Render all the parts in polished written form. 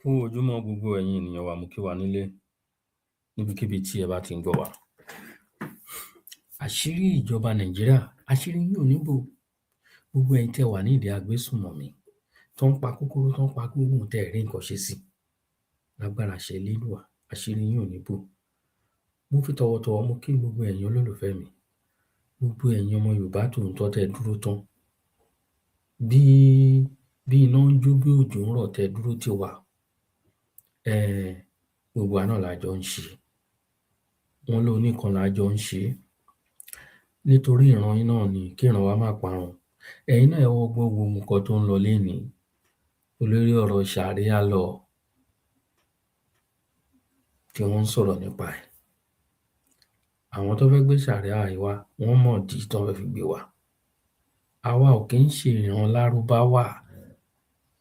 Kú ojúmọ́ gbogbo ẹ̀yin ènìyàn wa, mo kí wa nílé níbikíbi tí ẹ bá ti ń gbọ́ wa. Àṣírí ìjọba Nàìjíríà, àṣírí yín ò ní bò. Gbogbo ẹ̀yin tẹ́ wà ní ìdí Agbesunmomi tó ń pa kúkúrú, tó ń pa gúngùn tẹ́ ẹ̀ rí nǹkan ṣe sí. Lágbára àṣẹ Elédùà, àṣírí yín ò ní bò. Mo fi tọ̀wọ̀tọ̀wọ̀ mo kí gbogbo ẹ̀yin olólùfẹ́ mi, gbogbo ẹ̀yin ọmọ Yorùbá tòótọ́ tẹ́ dúró tán. Bí iná ń jó, bí òjò ń rọ̀ tẹ́ dúró tì wá. Gbogbo wa náà la jọ ń ṣe. Wọ́n ló nìkan la jọ ń ṣe. Nítorí ìran yín náà ni kí ìran wa má parun. Ẹ̀yin náà ẹ wo gbogbo nǹkan tó ń lọ lénìí. Olórí ọ̀rọ̀ ṣàríà lọ tí wọ́n ń sọ̀rọ̀ nípa ẹ̀. Àwọn tó fẹ́ gbé ṣàríà yìí wá, wọ́n mọ̀ ìdí tó fẹ́ fi gbé wá. Àwa ò kì í ṣe ìran Lárúbáwá.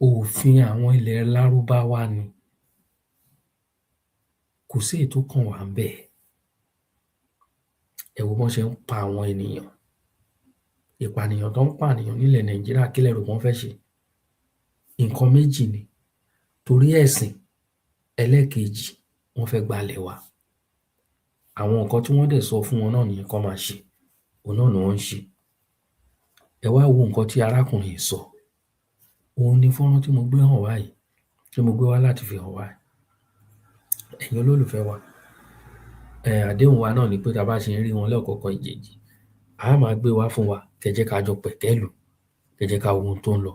Òfin àwọn ilẹ̀ Lárúbáwá ni. Kò sí èyí tó kàn wá ńbẹ̀. Ẹ wo bọ́n ṣe ń pa àwọn ènìyàn. Ìpànìyàn tó ń pànìyàn nílẹ̀ Nàìjíríà, kí lẹ rò wọ́n fẹ́ ṣe? Nǹkan méjì ni. Torí ẹ̀sìn, ẹlẹ́ẹ̀kejì, wọ́n fẹ́ gbalẹ̀ wa. Àwọn nǹkan tí wọ́n dẹ̀ sọ fún wọn náà nìyẹn kán máa ṣe. Òun náà ni wọ́n ń ṣe. Ẹ wá wo nǹkan tí arákùnrin yìí sọ. Òun ni fọ́nrán tí mo gbé hàn wá yìí, tí mo gbé wá láti fi hàn wá. Ẹ̀yin olólùfẹ́ wa, àdéhùn wa náà ni pé tá a bá ṣe ń rí wọn lọ́kọ̀ọ̀kan ìjèjì, a máa gbé wá fún wa, kẹ́ jẹ́ ká jọ pẹ̀kẹ́lù, kẹ́ jẹ́ ká wo ohun tó ń lọ.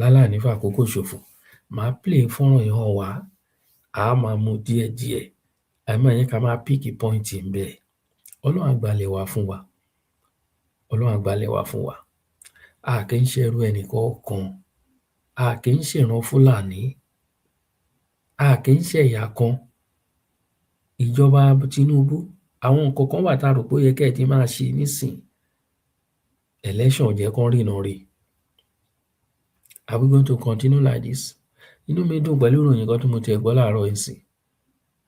Láláì ní fàkókò ṣòfò, màá play fọ́nrán yìí hàn wá, a máa mú díẹ̀díẹ̀, ẹ má jẹ́ ká máa píìkì pọ́ìntì ńbẹ̀. Ọlọ́run á gbalẹ̀ wa fún wa. Ọlọ́run á gbalẹ̀ wa fún wa. A kì í ṣẹrú ẹnìkọ̀ọ̀kan. A kì í ṣèran Fúlàní. A kì í ṣẹ̀yà kan. Ìjọba Tinubu, àwọn nǹkan kan wà tá a rò pé ó yẹ kẹ́ ẹ ti máa ṣe nísìn. Election jẹ́ kán ríran rí. Are we going to continue like this? Inú mi dùn pẹ̀lú ìròyìn kan tí mo tiẹ̀ gbọ́ láàárọ̀ yìí sìn.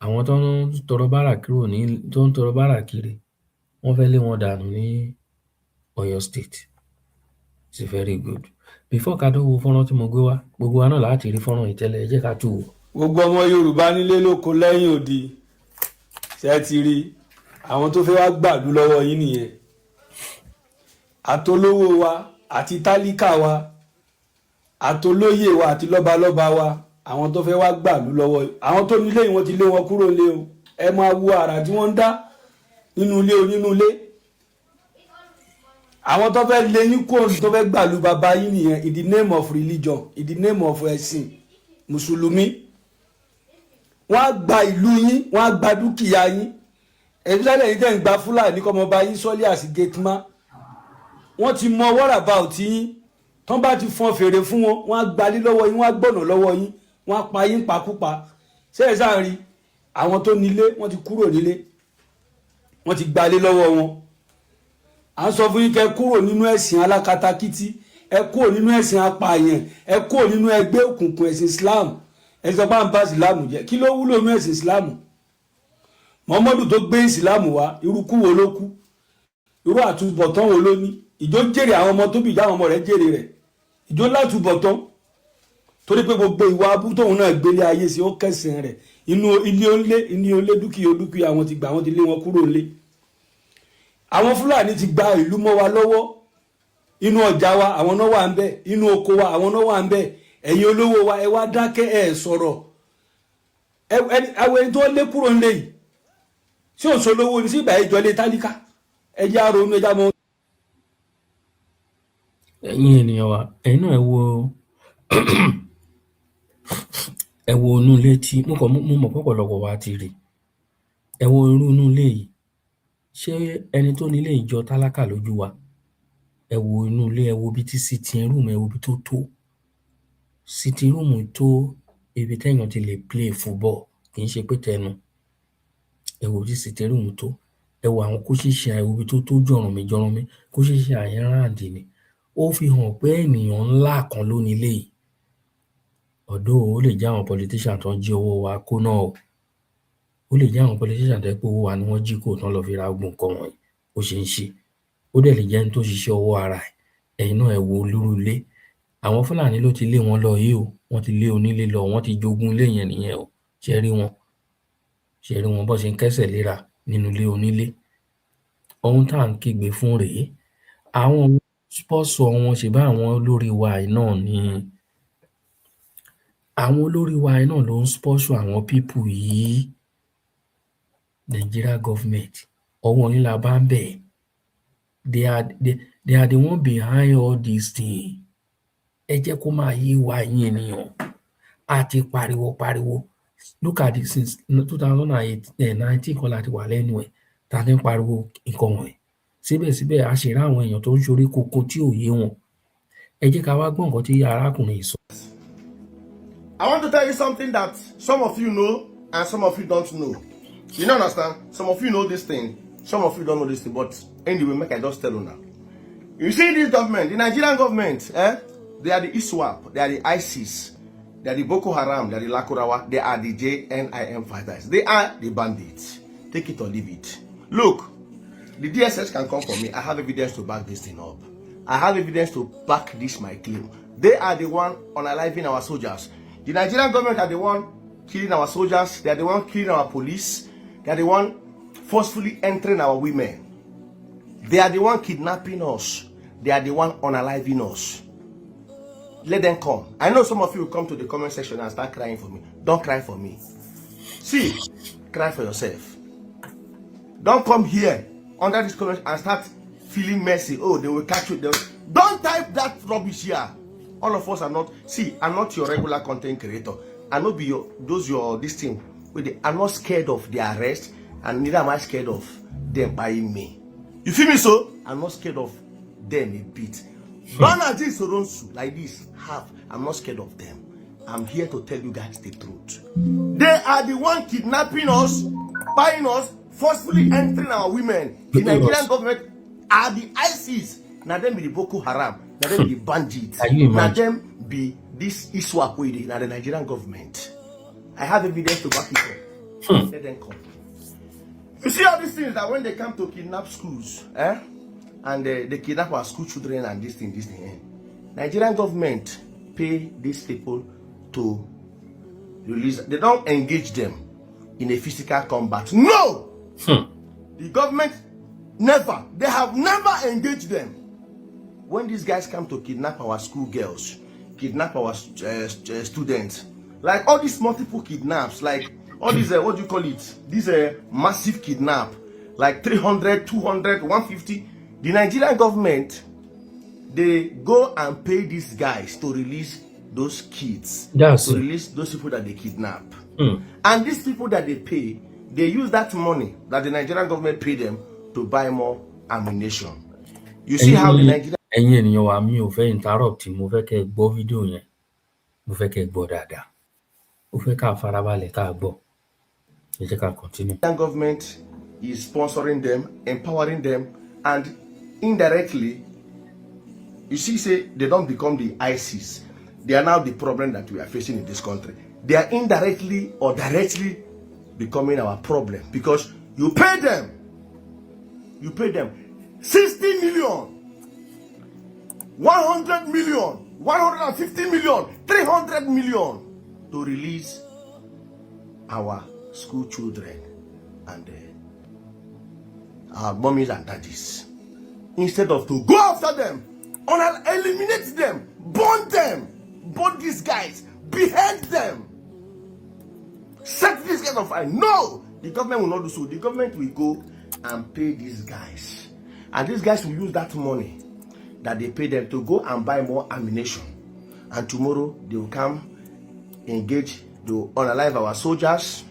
Àwọn tó ń tọrọ bárà kiri, wọ́n fẹ́ lé wọn dànù ní Ọ̀yọ́ State. It's very good. Before ká tó wo fọ́nrán tí mo gbé wá, gbogbo wa náà láti rí fọ́nrán yìí tẹ́lẹ̀, ẹ jẹ́ ká tú wò. Gbogbo ọmọ Yorùbá nílé lóko lẹ́yìn odi, ṣé ti rí àwọn tó fẹ́ wá gbàlú lọ́wọ́ yín nìyẹn. Àtolówó wa àti tálíkà wa, àtolóyè wa àti lọ́balọ́ba wa, àwọn tó fẹ́ wá gbàlú lọ́wọ́ yín. Àwọn tó nílé yìí wọ́n ti lé wọn kúrò nílé o. Ẹ máa wo àrà tí wọ́n ń dá nínú ilé onínú ilé. Àwọn tó fẹ́ lé yín kúrò tó fẹ́ gbàlú bàbá yín nìyẹn, in the name of religion, in the name of ẹ̀sìn mùsùlùmí. Wọ́n á gba ìlú yín, wọ́n á gba dúkìá yín. Ẹ̀dúsálẹ̀ yìí tẹ̀ ń gba Fúlàní kọ́mọba yín sọ́lé àti gẹ́tìmá. Wọ́n ti mọ wọ́ràbáùtì yín. Tán bá ti fọn fèrè fún wọn, wọ́n á gbalé lọ́wọ́ yín, wọ́n á gbọ̀nà lọ́wọ́ yín, wọ́n á pa yín pakúpa. Ṣé ẹ sáà rí àwọn tó nílé, wọ́n ti kúrò nílé, wọ́n ti gbalé lọ́wọ́ wọn. À ń sọ fún yín kẹ́ kúrò nínú ẹ̀sìn alákatakítí, ẹ kúrò nínú ẹ̀sìn apààyàn, ẹ kúrò nínú ẹgbẹ́ òkùnkùn ẹ̀sìn Islam. Ẹ sọ bá ń bá Islam jẹ́, kí ló wúlò nínú ẹ̀sìn Islam? Muhammadu tó gbé Islam wá, irú kú wo ló kú? Irú àtúbọ̀tán wo ló ní? Ìjọ jèrè àwọn ọmọ tó bí ìjà àwọn ọmọ rẹ̀ jèrè rẹ̀. Ìjọ látúbọ̀tán. Torí pé gbogbo ìwà abú tóun náà gbélé ayé sí ó kẹsàn-án rẹ̀. Inú ilé olé dúkìá wọn ti gbà, wọn ti lé wọn kúrò nílé. Àwọn Fúlàní ti gba ìlú mọ́ wa lọ́wọ́. Inú ọjà wa àwọn náà wà ń bẹ̀, inú oko wa àwọn náà wà ń bẹ̀. Ẹ̀yin olówó wa ẹ wá dákẹ́ ẹ sọ̀rọ̀. Àwọn ẹni tó lé kúrò nílé yìí, tí ò solówó ní sí ìgbà ìjọlé tálíkà, ẹ jẹ́ á ronú, ẹ jẹ́ á mọ̀. Ẹ̀yin ènìyàn wa, ẹ̀yin náà ẹ wo inú ilé tí mo mọ̀ pọ̀pọ̀lọpọ̀ wa ti rí. Ẹ wo irú inú ilé yìí. Ṣé ẹni tó nílé ìjọ tálákà lójú wa? Ẹ wo inú ilé, ẹ wo ibi tí sitting room, ẹ wo ibi tó tó. Sitting room tó ibi téèyàn ti lè play football, kì í ṣe pé tẹnu. Ẹ wo bí sitting room tó. Ẹ wo àwọn kóṣíṣe, ẹ wo ibi tó tó jọ̀rọ̀mí, kóṣíṣe àyẹ́ráǹdì ni. Ó fi hàn pé ènìyàn ńlá kan ló nílé yìí. Ọ̀dọ̀ ó lè jẹ́ àwọn politician tó ń jí owó wa kó náà o. Ó lè jẹ́ àwọn politician tó jẹ́ pé owó wa ni wọ́n jí kó tán lọ fi ra gbogbo nǹkan wọ̀nyí. Ó ṣe ń ṣe. Ó dẹ̀ lè jẹ́ ẹni tó ṣiṣẹ́ owó ara ẹ̀. Ẹ̀yin náà ẹ wo lórí ilé. àwọn Fúlàní ló ti lé wọn lọ yìí o, wọ́n ti lé onílé lọ, wọ́n ti jogún ilé yẹn nìyẹn o. Ṣé rí wọn bó ṣe ń kẹ́sẹ̀ léra nínú ilé onílé. Ohun tá à ń kígbe fún rèé. Àwọn sponsor wọn ṣèbí àwọn olórí wa yìí náà ni. Àwọn olórí wa yìí náà ló ń sponsor àwọn people yìí. Nigeria government, ọwọ́ yín la bá ń bẹ̀. They are the one behind all these things. Ẹ jẹ́ kó máa yé wa ẹ̀yin ènìyàn. A ti pariwo. Look at it since 2019 kan láti wà lẹ́nu ẹ̀ tá a ti ń pariwo nǹkan wọ̀nyí. Síbẹ̀síbẹ̀ a ṣì rí àwọn èèyàn tó ń ṣorí kókó tí ò yé wọn. Ẹ jẹ́ ká wá gbọ́ nǹkan tí arákùnrin yìí sọ. I want to tell you something that some of you know and some of you don't know. You don't understand? Some of you know this thing, some of you don't know this thing, but anyway, make I just tell you now. You see this government, the Nigerian government, they are the ISWAP, they are the ISIS, they are the Boko Haram, they are the Lakurawa, they are the JNIM fighters. They are the bandits. Take it or leave it. Look, the DSS can come for me. I have evidence to back this thing up. I have evidence to back this my claim. They are the one unaliving our soldiers. The Nigerian government are the one killing our soldiers. They are the one killing our police. They are the one forcefully entering our women. They are the one kidnapping us. They are the one unaliving us. Let them come. I know some of you will come to the comment section and start crying for me. Don't cry for me. See, cry for yourself. Don't come here under this comment and start feeling mercy. Oh, they will catch you. Don't type that rubbish here. All of us are not. See, I'm not your regular content creator. I know be this thing. I'm not scared of the arrest, and neither am I scared of them buying me. You feel me? So I'm not scared of them a bit. Like this, I'm not scared of them. I'm here to tell you guys the truth. They are the one kidnapping us, buying us, forcefully entering our women. The Nigerian government are the ISIS. Now them be the Boko Haram. Now them be the bandits. Now them be this ISWAP with now the Nigerian government. I have evidence to back it up. Let them come. You see all these things that when they come to kidnap schools, and they kidnap our school children and this thing. Nigerian government pay these people to release. They don't engage them in a physical combat. No! The government they have never engaged them. When these guys come to kidnap our school girls, kidnap our students, like all these multiple kidnaps, like all these, what do you call it? These massive kidnap, like 300, 200, 150. The Nigerian government, they go and pay these guys to release those kids, release those people that they kidnap. And these people that they pay, they use that money that the Nigerian government pay them to buy more ammunition. You see how the Nigerian... Ẹ̀yin ènìyàn wa, mi ò fẹ́ interrupt, mo fẹ́ kẹ́ gbọ́ fídíò yẹn, mo fẹ́ kẹ́ gbọ́ dáadáa, mo fẹ́ ká farabalẹ̀ ká gbọ́. Ẹ jẹ́ ká continue. The government is sponsoring them, empowering them, and indirectly, you see, say they don't become the ISIS. They are now the problem that we are facing in this country. They are indirectly or directly becoming our problem because you pay them 60 million, 100 million, 150 million, 300 million to release our school children and our mummies and daddies, instead of to go after them, eliminate them, burn these guys, behead them, set these guys on fire. No, the government will not do so. The government will go and pay these guys, and these guys will use that money that they pay them to go and buy more ammunition, and tomorrow they will come, engage, they will unalive our soldiers,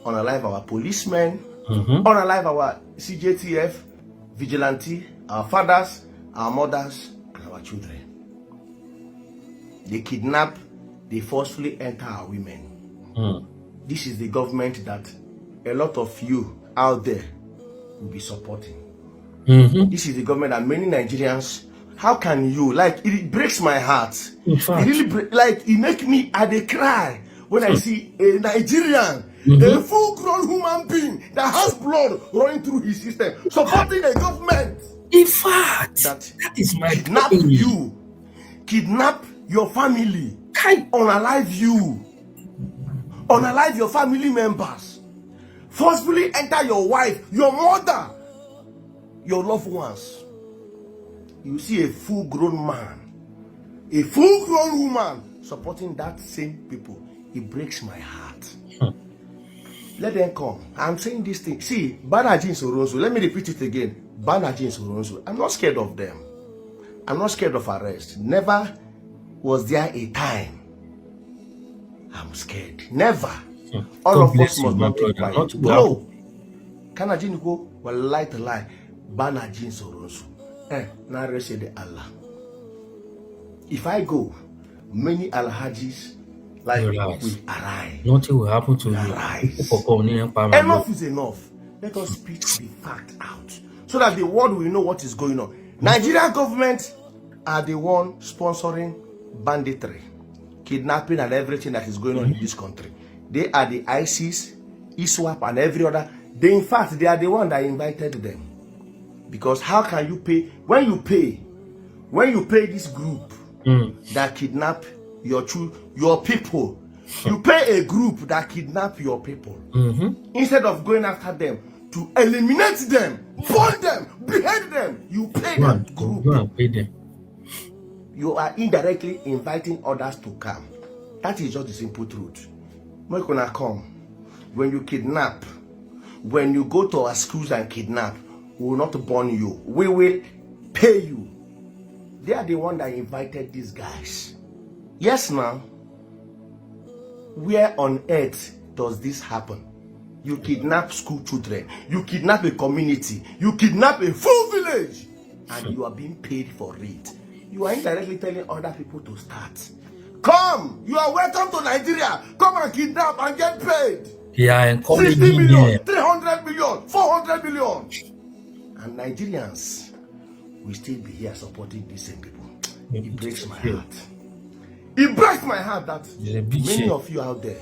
unalive our policemen, unalive our CJTF, vigilante, our fathers, our mothers, and our children. They kidnap, they forcefully enter our women. This is the government that a lot of you out there will be supporting. This is the government that many Nigerians, how can you, like, it breaks my heart. In fact, it really like, it makes me, I cry when I see a Nigerian, a full-grown human being that has blood running through his system, supporting a government. In fact, that is my kidnap kidnap your family, Kai. unalive you, unalive your family members, forcefully enter your wife, your mother, your loved ones. You see a full-grown man, a full-grown woman supporting that same people. It breaks my heart. Let them come. I'm saying this thing. See, Banaji Soronso, let me repeat it again. Banaji Soronso, I'm not scared of them. I'm not scared of arrest. Never was there a time I'm scared. Never. All God of us bless you, must my not keep brother. quiet. Not Bro, Kanajin go, well, lie to lie. Banaji Soronso. Now rest the Allah. If I go, many Alhajis like Relax. will arise. Nothing will happen to you. Arise. Enough is enough. Let us speak the fact out so that the world will know what is going on. Nigerian government are the one sponsoring banditry, kidnapping, and everything that is going on in this country. They are the ISIS, ISWAP, and every other. In fact, they are the one that invited them. Because how can you pay when you pay this group that kidnap your people? You pay a group that kidnap your people instead of going after them to eliminate them, burn them, behead them. You pay that group. Go and pay them. You are indirectly inviting others to come. That is just the simple truth. When you come, when you kidnap, when you go to our schools and kidnap, we will not burn you. We will pay you. They are the one that invited these guys. Yes, now. Where on earth does this happen? You kidnap school children, you kidnap a community, you kidnap a full village, and you are being paid for it. You are indirectly telling other people to start. Come, you are welcome to Nigeria. Come and kidnap and get paid. They are 60 encouraging million, them. 300 million, 400 million. And Nigerians will still be here supporting these same people. It breaks my heart. It breaks my heart that many of you out there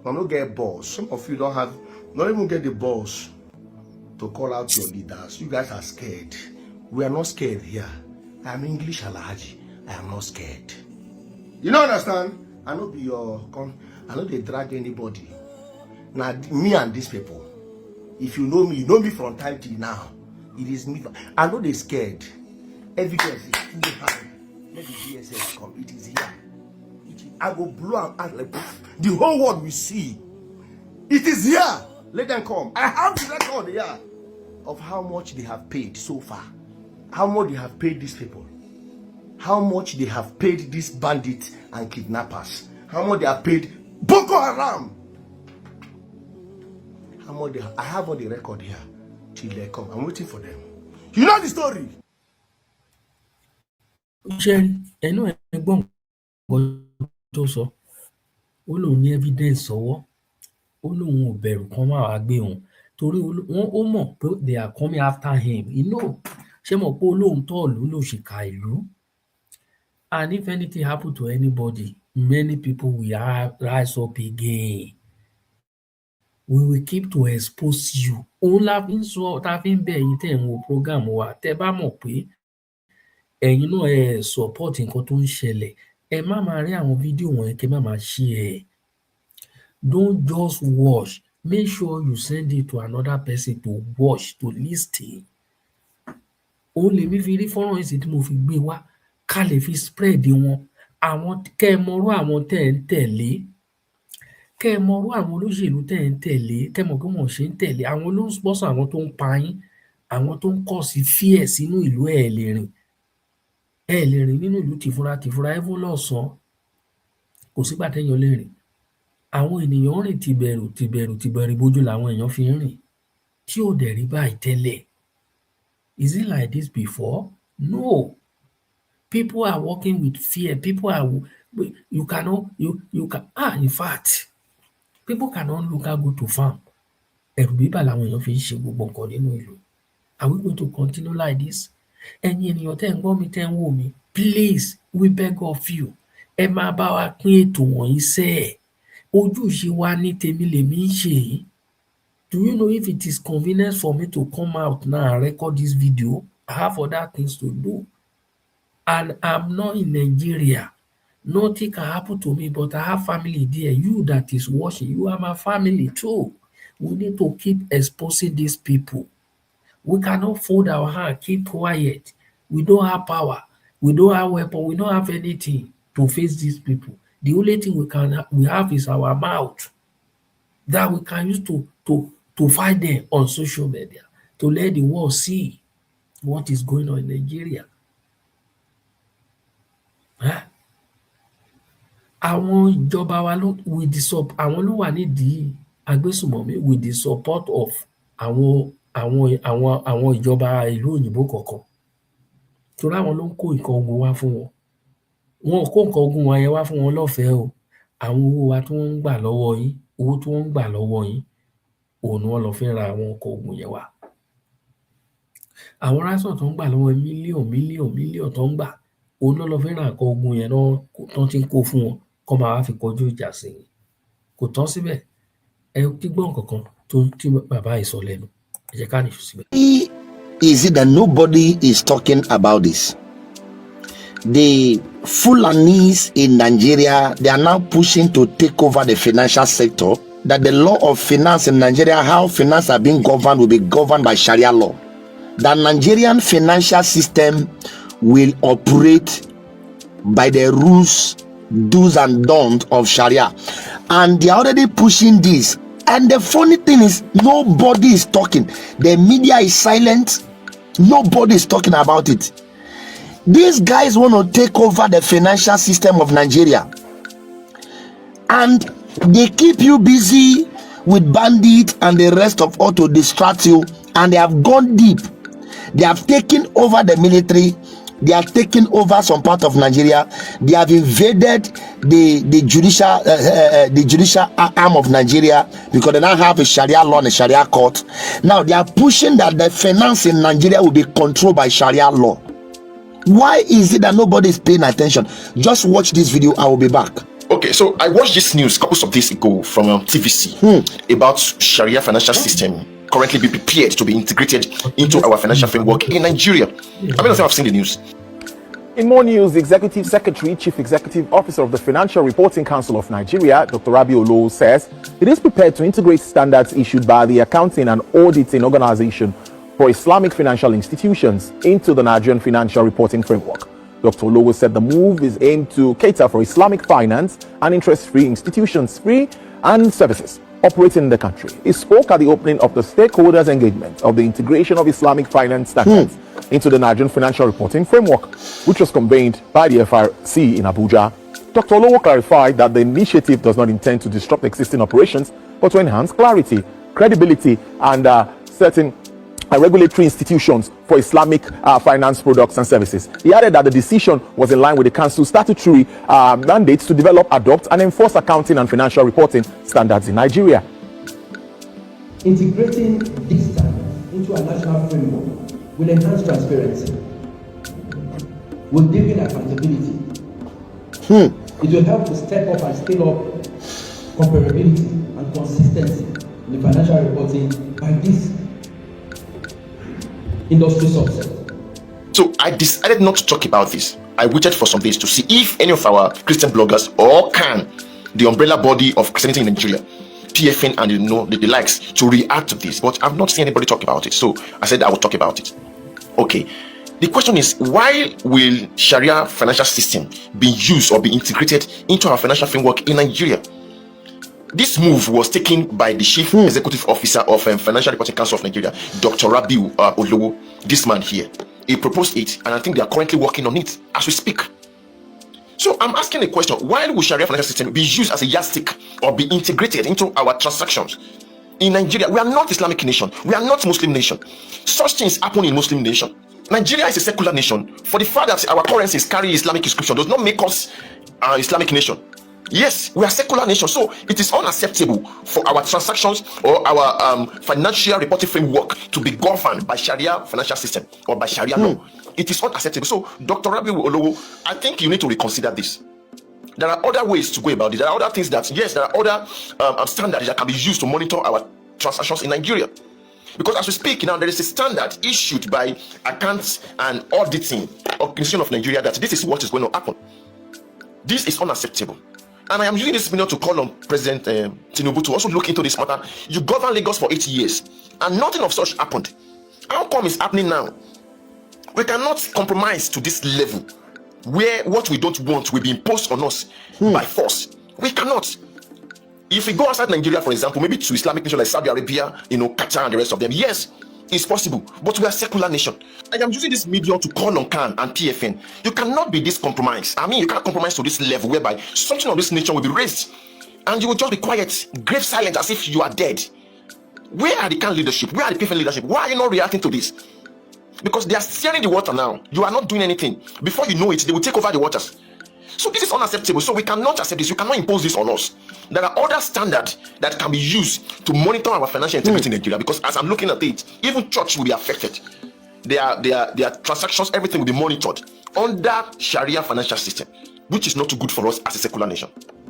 don't get balls. Some of you don't even get the balls to call out your leaders. You guys are scared. We are not scared here. I am English Alhaji. I am not scared. You don't understand? I know they drag anybody. Now me and these people. If you know me from time till now. It is me. I know they scared. Evidence is in the hand. Let the DSS come. It is here. I go blow and act like the whole world will see. It is here. Let them come. I have the record here of how much they have paid so far. How much they have paid these people. How much they have paid these bandits and kidnappers. How much they have paid Boko Haram. How much I have all the record here. Till they come. I'm waiting for them. You know the story. Tó sọ ó lóun ní evidence sọ́wọ́ ó lóun ò bẹ̀rù kán má wàá gbé òun torí ó mọ̀ pé they are coming after him ṣé mọ̀ pé olóòótọ́ ìlú lòṣìkà ìlú and if anything happen to anybody many people will rise up again we will keep to expose you òun la fi ń sọ tá a fi ń bẹ̀ yín tẹ̀ ń wo program wa tẹ́ bá mọ̀ pé ẹ̀yin náà support nǹkan tó ń ṣẹlẹ̀ ẹ má máa rí àwọn fídíò wọ̀nyẹn kẹ́ má máa share. Don't just watch. Make sure you send it to another person to watch, to listen. Òun lèmi fi rí fọ́nrán yìí tí mo fi gbé wá ká lè fi spread wọn. Àwọn kẹ́ ẹ mọrú àwọn tẹ́ ẹ ń tẹ̀lé. Kẹ́ ẹ mọrú àwọn olóṣèlú tẹ́ ẹ ń tẹ̀lé. Kẹ́ ẹ mọ̀ bí wọ́n ṣe ń tẹ̀lé. Àwọn ló ń sponsor àwọn tó ń pa yín. Àwọn tó ń cause fear sínú ìlú ẹ̀ lè rìn. Ẹ lè rìn nínú ìlú tìfura even lọ́sàn-án. Kò sígbà téèyàn lè rìn. Àwọn ènìyàn rìn tìbẹ̀rù bójú làwọn èèyàn fi ń rìn tí ò dẹ̀ rí báyìí tẹ́lẹ̀. Is it like this before? No. People are working with fear. People are in fact people cannot longer go to farm. Ẹ̀rù bíbà làwọn èèyàn fi ń ṣe gbogbo nǹkan nínú ìlú. Are we going to continue like this? Ẹ̀yin ènìyàn tẹ́ ń gbọ́ mi tẹ́ ń wò mí, please we beg of you ẹ máa bá wa pín ètò wọ̀nyí sẹ́ẹ̀. Ojúṣe wa ní tèmi lèmi ń ṣe yìí. Do you know if it is convenient for me to come out now and record this video? I have other things to do. and I'm not in Nigeria. Nothing can happen to me, but I have family there. You that is watching, you are my family too. We need to keep exposing these people. We cannot fold our hand, keep quiet. We don't have power. We don't have weapon. We don't have anything to face these people. The only thing we have is our mouth that we can use to fight them on social media, to let the world see what is going on in Nigeria. Huh? Àwọn ìjọba wa ló with the àwọn ló wà nídìí Agbesunmomi with the support of àwọn ìjọba ìlú òyìnbó kọ̀ọ̀kan. Torí àwọn ló ń kó nǹkan ogun wá fún wọn. Wọn ò kó nǹkan ogun wọn yẹn wá fún wọn lọ́fẹ̀ẹ́ o. Àwọn owó wa tí wọ́n ń gbà lọ́wọ́ yín, owó tí wọ́n ń gbà lọ́wọ́ yín, òun ni wọ́n lọ fi ń ra àwọn nǹkan ogun yẹn wá. Àwọn ransom tó ń gbà lọ́wọ́ mílíọ̀n tó ń gbà, òun náà lọ fi ń ra nǹkan ogun yẹn tán ti ń kó fún wọn kán máa wá fi kọjú ìjà sí yín. Kò tán síbẹ̀, ẹ gbọ́ nǹkan kan tí bàbá yìí sọ lẹ́nu. Ẹ jẹ́ ká nìṣó síbẹ̀. Is it that nobody is talking about this? The Fulanis in Nigeria, they are now pushing to take over the financial sector. That the law of finance in Nigeria, how finance are being governed, will be governed by Sharia law. The Nigerian financial system will operate by the rules, do's and don'ts of Sharia. And they are already pushing this. And the funny thing is, nobody is talking. The media is silent. Nobody is talking about it. These guys want to take over the financial system of Nigeria. And they keep you busy with bandits and the rest of all to distract you. And they have gone deep. They have taken over the military. They have taken over some part of Nigeria. They have invaded the judicial arm of Nigeria, because they now have a Sharia law and a Sharia court. Now they are pushing that the finance in Nigeria will be controlled by Sharia law. Why is it that nobody is paying attention? Just watch this video. I will be back. Okay, so I watched this news a couple of days ago from TVC about Sharia financial system currently be prepared to be integrated into our financial framework in Nigeria. I mean, I've seen the news. In more news, the Executive Secretary, Chief Executive Officer of the Financial Reporting Council of Nigeria, Dr. Rabi Olowo, says it is prepared to integrate standards issued by the Accounting and Auditing Organization for Islamic Financial Institutions into the Nigerian Financial Reporting Framework. Dr. Olowo said the move is aimed to cater for Islamic finance and interest-free institutions, free and services operating in the country. He spoke at the opening of the stakeholders' engagement of the integration of Islamic finance standards into the Nigerian Financial Reporting Framework, which was convened by the FRC in Abuja. Dr. Olowo clarified that the initiative does not intend to disrupt existing operations, but to enhance clarity, credibility, and certain regulatory institutions for Islamic finance products and services. He added that the decision was in line with the Council's statutory mandates to develop, adopt, and enforce accounting and financial reporting standards in Nigeria. Integrating these standards into a national framework will enhance transparency, will deepen accountability. It will help to step up and scale up comparability and consistency in the financial reporting by this industry subset. So I decided not to talk about this. I waited for some days to see if any of our Christian bloggers or can the umbrella body of Christianity in Nigeria, PFN and the likes, to react to this. But I've not seen anybody talk about it. So I said I would talk about it. Okay. The question is, why will Sharia financial system be used or be integrated into our financial framework in Nigeria? This move was taken by the Chief Executive Officer of Financial Reporting Council of Nigeria, Dr. Rabi Olowo, this man here. He proposed it, and I think they are currently working on it as we speak. So I'm asking a question: why will Sharia financial system be used as a yardstick or be integrated into our transactions in Nigeria? We are not Islamic nation. We are not Muslim nation. Such things happen in Muslim nation. Nigeria is a secular nation. For the fact that our currencies carry Islamic inscription does not make us Islamic nation. Yes, we are secular nation, so it is unacceptable for our transactions or our financial reporting framework to be governed by Sharia financial system or by Sharia law. It is unacceptable. So, Dr. Rabi Olowo, I think you need to reconsider this. There are other ways to go about it. There are other things that, yes, there are other standards that can be used to monitor our transactions in Nigeria. Because as we speak now, there is a standard issued by Accounts and Auditing Organization of Nigeria that this is what is going to happen. This is unacceptable. And I am using this video to call on President Tinubu to also look into this matter. You governed Lagos for 8 years and nothing of such happened. How come it's happening now? We cannot compromise to this level where what we don't want will be imposed on us by force. We cannot. If we go outside Nigeria, for example, maybe to Islamic nations like Saudi Arabia, Qatar and the rest of them, yes, it's possible. But we are a secular nation. I am using this medium to call on CAN and PFN. You cannot be this compromised. I mean, you can't compromise to this level whereby something of this nature will be raised and you will just be quiet, grave silent as if you are dead. Where are the CAN leadership? Where are the PFN leadership? Why are you not reacting to this? Because they are steering the water now. You are not doing anything. Before you know it, they will take over the waters. So this is unacceptable. So we cannot accept this. You cannot impose this on us. There are other standards that can be used to monitor our financial integrity in Nigeria. Because as I'm looking at it, even church will be affected. Their transactions, everything will be monitored under Sharia financial system, which is not too good for us as a secular nation.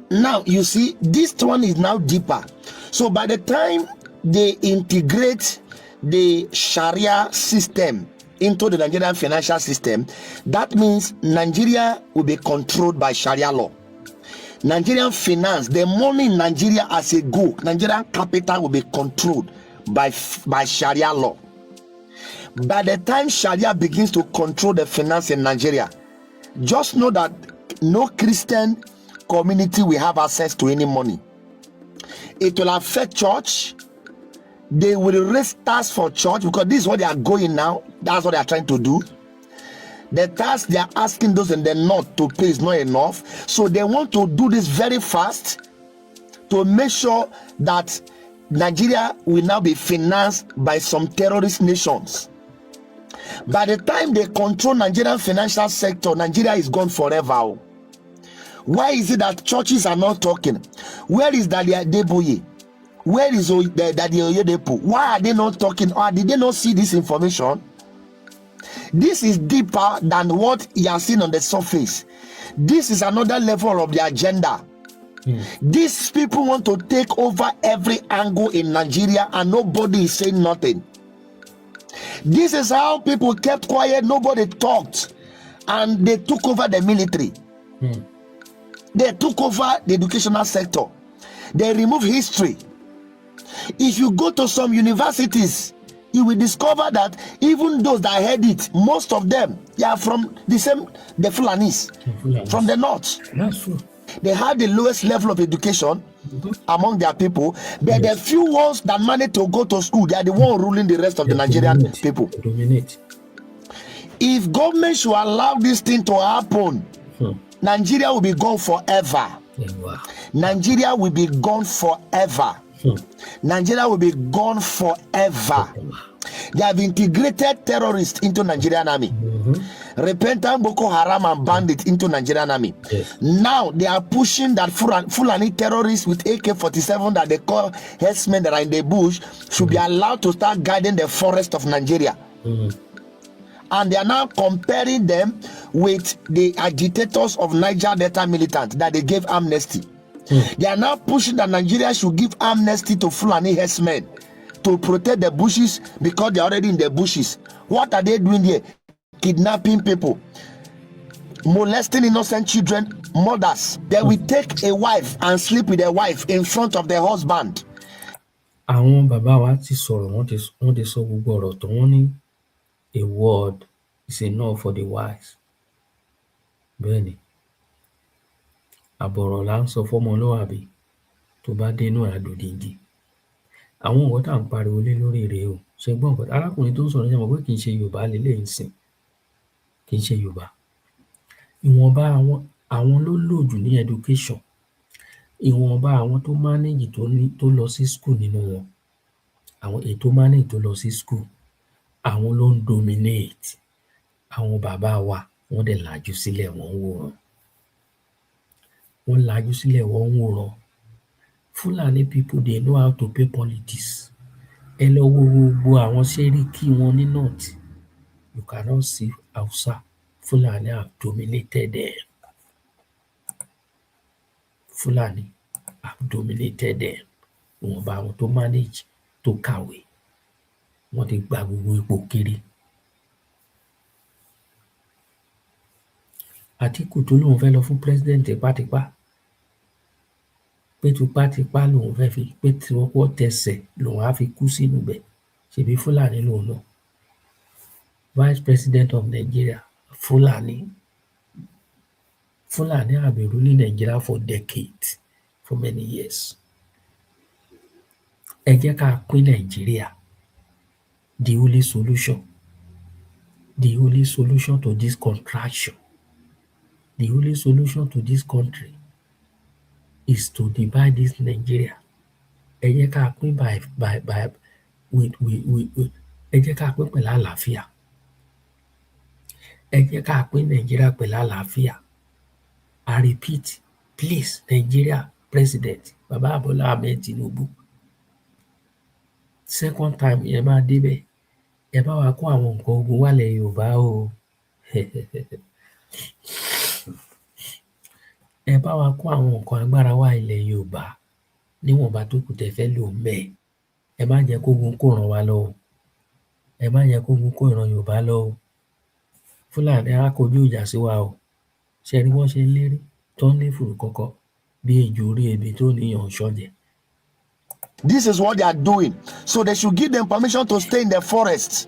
Now, you see, this one is now deeper. So by the time they integrate the Sharia system into the Nigerian financial system, that means Nigeria will be controlled by Sharia law. Nigerian finance, the money in Nigeria as a go, Nigerian capital will be controlled by Sharia law. By the time Sharia begins to control the finance in Nigeria, just know that no Christian community will have access to any money. It will affect church. They will raise tax for church because this is what they are going now. That's what they are trying to do. The tax they are asking those in the north to pay is not enough. So they want to do this very fast to make sure that Nigeria will now be financed by some terrorist nations. By the time they control Nigerian financial sector, Nigeria is gone forever. Why is it that churches are not talking? Where is Dalia Deboye? Where is Daddy Oyedepo? Why are they not talking? Or did they not see this information? This is deeper than what you are seeing on the surface. This is another level of the agenda. These people want to take over every angle in Nigeria and nobody is saying nothing. This is how people kept quiet, nobody talked, and they took over the military. They took over the educational sector. They removed history. If you go to some universities, you will discover that even those that had it, most of them, they are from the Fulanis, from the north. That's true. They have the lowest level of education among their people. But the few ones that manage to go to school, they are the one ruling the rest of the Nigerian people. Dominate. If government should allow this thing to happen, Nigeria will be gone forever. Nigeria will be gone forever. Nigeria will be gone forever. They have integrated terrorists into Nigerian army. Repentant Boko Haram and bandits into Nigerian army. Now they are pushing that Fulani terrorists with AK-47 that they call herdsmen that are in the bush should be allowed to start guiding the forest of Nigeria. And they are now comparing them with the agitators of Niger Delta militant that they gave amnesty. They are now pushing that Nigeria should give amnesty to Fulani herdsmen to protect the bushes because they are already in the bushes. What are they doing there? Kidnapping people, molesting innocent children, mothers. They will take a wife and sleep with a wife in front of their husband. Àwọn bàbá wa ti sọ̀rọ̀, wọ́n ti sọ gbogbo ọ̀rọ̀ tó wọ́n ní a word is enough for the wise. Bẹ́ẹ̀ni, àbọ̀rọ̀ là ń sọ fọ́mọlúwàbí tó bá dénú àdòdìndì. Àwọn nǹkan tá à ń pariwo lé lórí rèé o. Ṣé gbọ́ nǹkan? Arákùnrin tó ń sọ̀rọ̀ ṣe mọ̀ pé kì í ṣe Yorùbá leléyìí sìn. Kì í ṣe Yorùbá. Ìwọ̀nba àwọn ló lò jù ní education. Ìwọ̀nba àwọn tó manage tó lọ sí school nínú wọn. Àwọn èyí tó manage tó lọ sí school. Àwọn ló ń dominate. Àwọn bàbá wa wọ́n dẹ̀ lajú sílẹ̀ wọ́n ń wòran. Wọ́n lajú sílẹ̀ wọ́n ń wòran. Fulani people they know how to pay politics. Ẹ lọ wo gbogbo àwọn sẹ́ríkì wọn ní north. You cannot see Hausa. Fulani have dominated them. Fulani have dominated them. Ìwọ̀nba àwọn tó manage tó kàwé. wọ́n ti gba gbogbo ipò kiri. Àtíkù tó lóun fẹ́ lọ fún president tipátipá, pé tipátipá lòun fẹ́ fi, pé tiwọ́pọ̀ tẹsẹ̀ lòun á fi kú sínú ibẹ̀, ṣèbí Fúlàní lòun náà. Vice President of Nigeria, Fulani have been ruling Nigeria for decades, for many years. Ẹ jẹ́ ká pín Nàìjíríà. The only solution to this contraction, the only solution to this country is to divide this Nigeria. Ẹ jẹ́ ká pín ẹ jẹ́ ká pín pẹ̀lú àlàáfíà. Ẹ jẹ́ ká pín Nàìjíríà pẹ̀lú àlàáfíà. I repeat, please, Nigeria President Baba Bola Ahmed Tinubu, second time ẹ máa débẹ̀, ẹ bá wa kó àwọn nǹkan ogun wálẹ̀ Yorùbá o. Ẹ bá wa kó àwọn nǹkan agbára wá ilẹ̀ Yorùbá níwọ̀nba tó kù tẹ́ fẹ́ lò ńbẹ̀. Ẹ má jẹ́ kógun kó ràn wá lọ o. Ẹ má jẹ́ kógun kó ìran Yorùbá lọ o. Fúlàní á kojú ìjà sí wa o. Ṣé ẹ rí wọ́n ṣe ń lérí tó ń lé fùrù kọ́kọ́ bí ejò orí ebè tó níyàn ṣọ́jẹ̀. This is what they are doing. So they should give them permission to stay in the forests.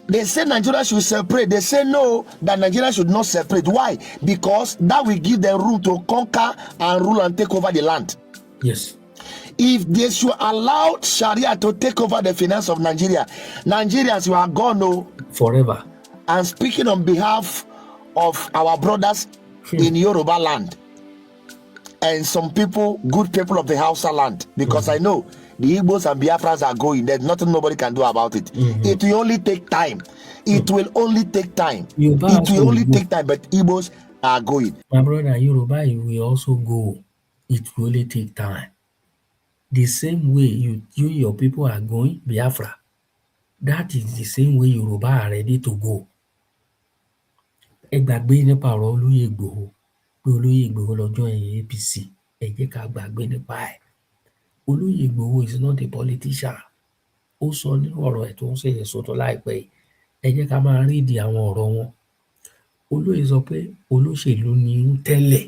They say Nigeria should separate. They say no, that Nigeria should not separate. Why? Because that will give them room to conquer and rule and take over the land. Yes. If they should allow Sharia to take over the finance of Nigeria, Nigerians, you are gone, no? Forever. And speaking on behalf of our brothers in Yoruba land and some people, good people of the Hausa land, because I know the Igbos and Biafrans are going. There's nothing nobody can do about it. It will only take time. It will only take time. It will only take time, but Igbos are going. My brother, Yoruba will also go. It will only take time. The same way you your people are going, Biafra, that is the same way Yoruba are ready to go. Ẹ gbàgbé nípa ọ̀rọ̀ Olóyè Ìgbòho, pé Olóyè Ìgbòho lọ join APC. Ẹ jẹ́ ká gbàgbé nípa ẹ̀. Olóyè Ìgbòho is not a politician. Ó sọ nínú ọ̀rọ̀ ẹ̀ tó ń ṣe ìsọ̀tọ̀ láìpẹ́ yìí. Ẹ jẹ́ ká máa rídìí àwọn ọ̀rọ̀ wọn. Olóyè sọ pé olóṣèlú ni ń tẹ́lẹ̀.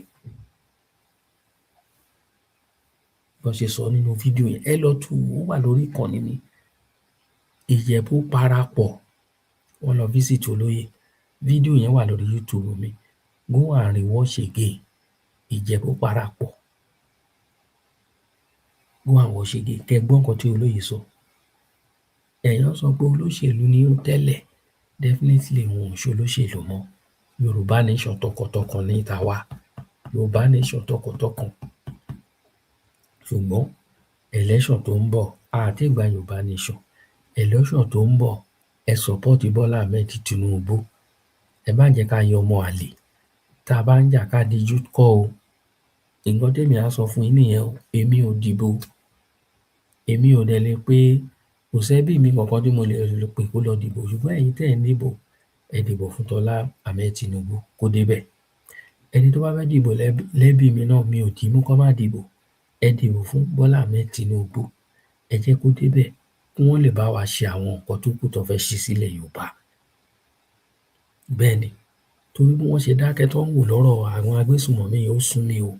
Bó ṣe sọ nínú fídíò yẹn, ẹ lọ tú ó wà lórí ìkànnì mi. Ìjẹ̀bú parapọ̀, wọ́n lọ visit Olóyè. Fídíò yẹn wà lórí YouTube mi. Go and rewatch again. Ìjẹ̀bú parapọ̀. Go and watch again. Kẹ́ gbọ́ nǹkan tí Olóyè sọ. Èèyàn sọ pé olóṣèlú ni ó tẹ́lẹ̀. Definitely wọn ò ṣe olóṣèlú mọ́. Yorùbá nation tọkàntọkàn ní tàwa. Yorùbá nation tọkàntọkàn. Ṣùgbọ́n election tó ń bọ̀, àti ìgbà Yorùbá nation. Election tó ń bọ̀, ẹ support Bọ́lá Ahmed Tinubu. Ẹ má jẹ́ ká yọ ọmọ àlè. Tá a bá ń jà ká díjú kọ́ o. Nǹkan tèmi á sọ fún yín nìyẹn o. Èmi ò dìbò. Èmi ò dẹ̀ lè pé kò sẹ́bí mi kankan tí mo lè pè kó lọ dìbò. Ṣùgbọ́n ẹ̀yin tẹ́ ẹ̀ ń dìbò, ẹ dìbò fún Tọ́lá Ahmed Tinubu kó débẹ̀. Ẹni tó bá fẹ́ dìbò lẹ́bí mi náà, mi ò dì í mú kó má dìbò. Ẹ dìbò fún Bọ́lá Ahmed Tinubu. Ẹ jẹ́ kó débẹ̀ kí wọ́n lè bá wa ṣe àwọn nǹkan tó kù tó fẹ́ ṣe sílẹ̀ Yorùbá. Bẹ́ẹ̀ ni, torí bí wọ́n ṣe dákẹ́ tó ń wò lọ́rọ̀ àwọn agbésùnmọ̀mí ó sún mi o.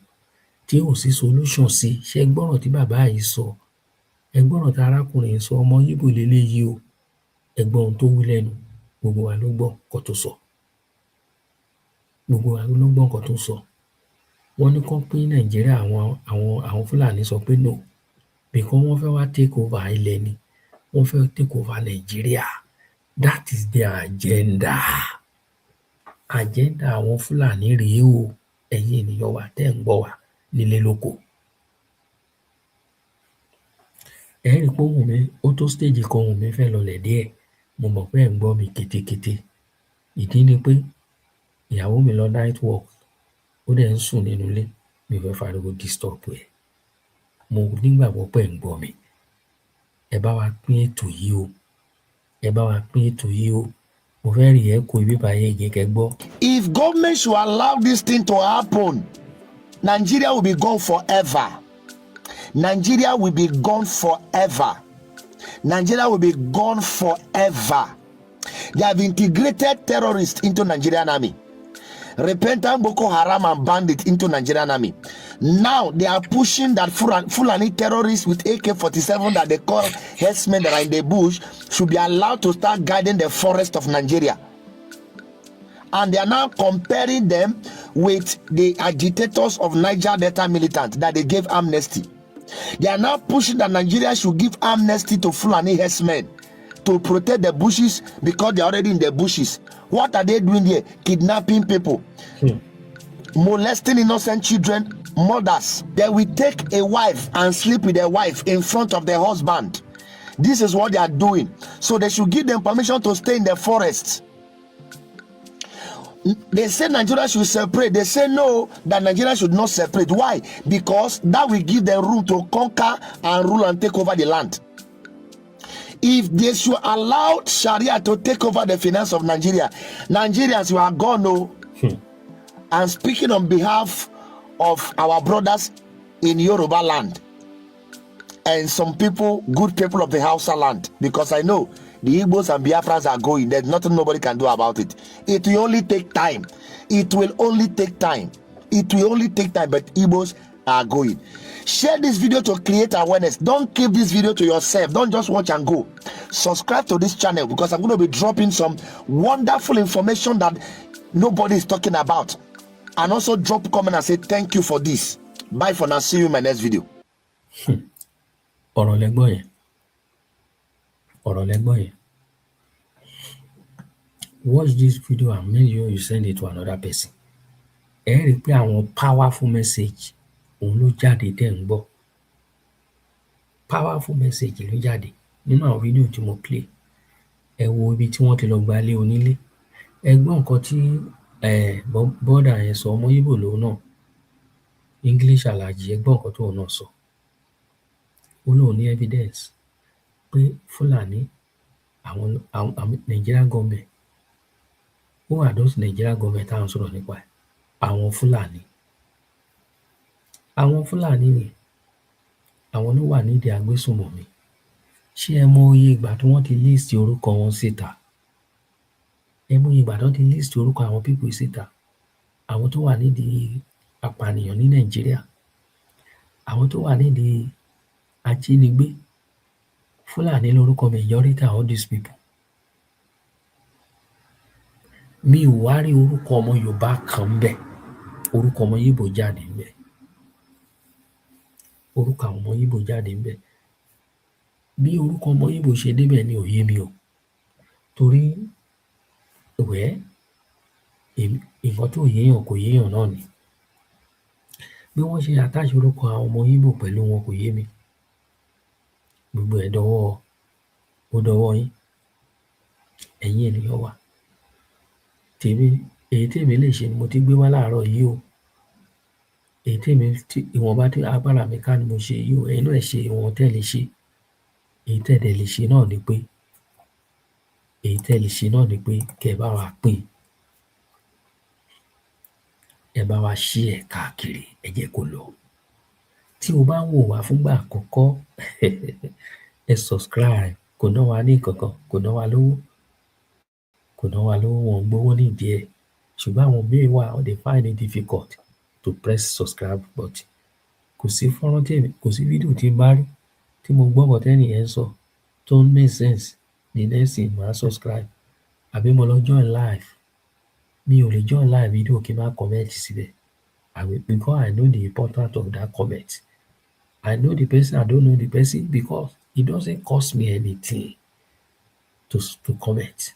Tí ò sí solution sí, ṣé gbọ́rọ̀ tí bàbá yìí sọ? Ẹ gbọ́rọ̀ tí arákùnrin sọ, ọmọ Yíbò leléyìí o. Ẹ gbọ́ ohun tó wí lẹ́nu. Gbogbo wa ló gbọ́ nǹkan tó sọ. Gbogbo wa ló gbọ́ nǹkan tó sọ. Wọ́n ní kán pín Nàìjíríà, àwọn Fúlàní sọ pé no. Because wọ́n fẹ́ wá take over ilẹ̀ ni. Wọ́n fẹ́ take over Nàìjíríà. That is their agenda. Agenda àwọn Fúlàní rèé o. Ẹ̀yin ènìyàn wa tẹ́ ń gbọ́ wa nílé lóko. Ẹ rí pé ohùn mi, ó tó stage kan ohùn mi fẹ́ lọlẹ̀ díẹ̀. Mo mọ̀ pé ẹ̀ ń gbọ́ mi kétékété. Ìdí ni pé ìyàwó mi lọ night walk. Ó dẹ̀ ń sùn nínú ilé. Mi ò fẹ́ fariwo disturb ẹ̀. Mo nígbàgbọ́ pé ẹ̀ ń gbọ́ mi. Ẹ bá wa pín ètò yìí o. Ẹ bá wa pín ètò yìí o. Mo fẹ́ rí ẹ kó ibi báyé igi kẹ́ gbọ́. If government should allow this thing to happen, Nigeria will be gone forever. Nigeria will be gone forever. Nigeria will be gone forever. They have integrated terrorists into Nigerian army, repentant Boko Haram and bandits into Nigerian army. Now they are pushing that Fulani terrorists with AK-47 that they call herdsmen that are in the bush should be allowed to start guiding the forest of Nigeria. And they are now comparing them with the agitators of Niger Delta militants that they gave amnesty. They are now pushing that Nigeria should give amnesty to Fulani herdsmen to protect the bushes because they are already in the bushes. What are they doing here? Kidnapping people, molesting innocent children, mothers. They will take a wife and sleep with their wife in front of their husband. This is what they are doing. So they should give them permission to stay in the forests. They say Nigeria should separate. They say no, that Nigeria should not separate. Why? Because that will give them room to conquer and rule and take over the land. If they should allow Sharia to take over the finance of Nigeria, Nigerians, you are gone. No. I'm speaking on behalf of our brothers in Yoruba land and some people, good people of the Hausa land, because I know the Igbos and Biafrans are going. There's nothing nobody can do about it. It will only take time. It will only take time. It will only take time, but Igbos are going. Share this video to create awareness. Don't keep this video to yourself. Don't just watch and go. Subscribe to this channel because I'm going to be dropping some wonderful information that nobody is talking about. And also drop a comment and say thank you for this. Bye for now. See you in my next video. ọ̀rọ̀ lẹ́gbọ́n yẹn. ọ̀rọ̀ lẹ́gbọ́n yẹn. Watch this video and make sure you send it to another person. Ẹ rí i pé àwọn powerful message òun ló jáde tẹ́ ń gbọ́. Powerful message ló jáde nínú àwọn fídíò tí mo play. Ẹ wo ibi tí wọ́n ti lọ gba ilé onílé. Ẹ gbọ́ nǹkan tí bọ́dà yẹn sọ, ọmọ Ìgbò lòun náà, English Alhaji. Ẹ gbọ́ nǹkan tóun náà sọ. Ó lóun ní evidence pé Fúlàní àwọn Nigerian government, who are those Nigerian government táwọn sọ̀rọ̀ nípa ẹ̀? Àwọn Fúlàní. Àwọn Fúlàní ni àwọn ló wà nídìí Agbesunmomi. Ṣé ẹ mọ iye ìgbà tí wọ́n ti list orúkọ wọn síta? Ẹ mọ iye ìgbà tí wọ́n ti list orúkọ àwọn people síta? Àwọn tó wà nídìí apànìyàn ní Nàìjíríà, àwọn tó wà nídìí ajínigbé. Fúlàní lórúkọ majority of all these people. Mi ò wá rí orúkọ ọmọ Yorùbá kan ńbẹ̀. Orúkọ ọmọ Ìgbò jáde ńbẹ̀. Orúkọ àwọn ọmọ Ìgbò jáde ńbẹ̀. Bí orúkọ ọmọ Ìgbò ṣe débẹ̀ ni ò yé mi o. Torí nǹkan tó yéèyàn kò yéèyàn náà ni. Bí wọ́n ṣe attach orúkọ àwọn ọmọ Ìgbò pẹ̀lú wọn kò yé mi. Gbogbo ẹ̀ ó dọwọ́ yín. Ẹ̀yin ènìyàn wa. Èyí tèmi lè ṣe ni mo ti gbé wá láàárọ̀ yìí o. Ìwọ̀nba tí agbára mi ká ni mo ṣe yìí o. Ẹ̀yin náà ṣe ìwọ̀n tẹ́ lè ṣe. Èyí tẹ́ dẹ̀ lè ṣe náà ni pé kẹ́ ẹ bá wa pín. Ẹ bá wa share káàkiri, ẹ jẹ́ kó lọ. Tí o bá ń wò wá fúngbà àkọ́kọ́, ẹ subscribe. Kò ná wa ní nǹkankan, kò ná wa lówó. Wọn ò gbowó nídìí ẹ̀. Ṣùgbọ́n àwọn míì wà, they find it difficult to press subscribe button. Kò sí fídíò tí n bá rí tí mo gbọ́ nǹkan tẹ́nìyẹn sọ tó ń make sense, the next thing màá subscribe. Àbí mo lọ join live. Mi ò lè join live video kí n má comment síbẹ̀. Because I know the importance of that comment. I know the person, I don't know the person, because it doesn't cost me anything to comment.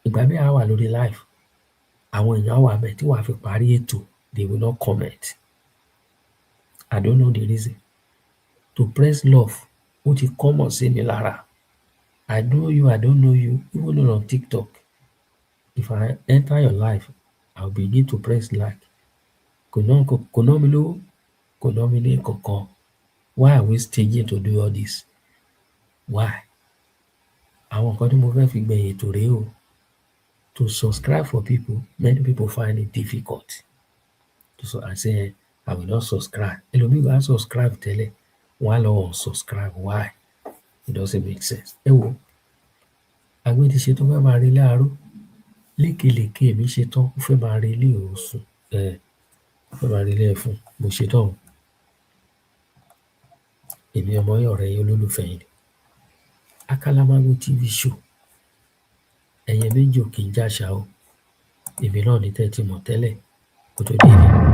Ìgbà míì á wà lórí live, àwọn èèyàn á wà ńbẹ̀ tí wàá fi parí ètò, they will not comment. I don't know the reason. To press love, ó ti common sí mi lára. I know you, I don't know you, even on TikTok. If I enter your life, I'll begin to press like. Kò ná mi lówó, kò ná mi ní nǹkankan. Why are we staging to do all this? Why? Àwọn nǹkan tí mo fẹ́ fi gbẹ̀yìn ètò rèé o. To subscribe for people, many people find it difficult. I say, I will not subscribe. Ẹlòmíì bá subscribe tẹ́lẹ̀, wọ́n á lọ unsubscribe. Why? it doesn't make sense. Ẹ wo Àgbẹ̀ ti ṣetán fẹ́ máa relé aró, lékelèké èmi ṣetán ó fẹ́ máa relé Ọ̀ṣun, ó fẹ́ máa relé Ẹ̀fọ̀n, mo ṣetán o. Èmi ọmọ yín ọ̀rẹ́ yín olólùfẹ́ yín ni. Akálámágó TV show, ẹyẹ méjì ò kì í jàṣà o. Èmi náà ní tẹ́ ti mọ̀ tẹ́lẹ̀ kó tó dé ní.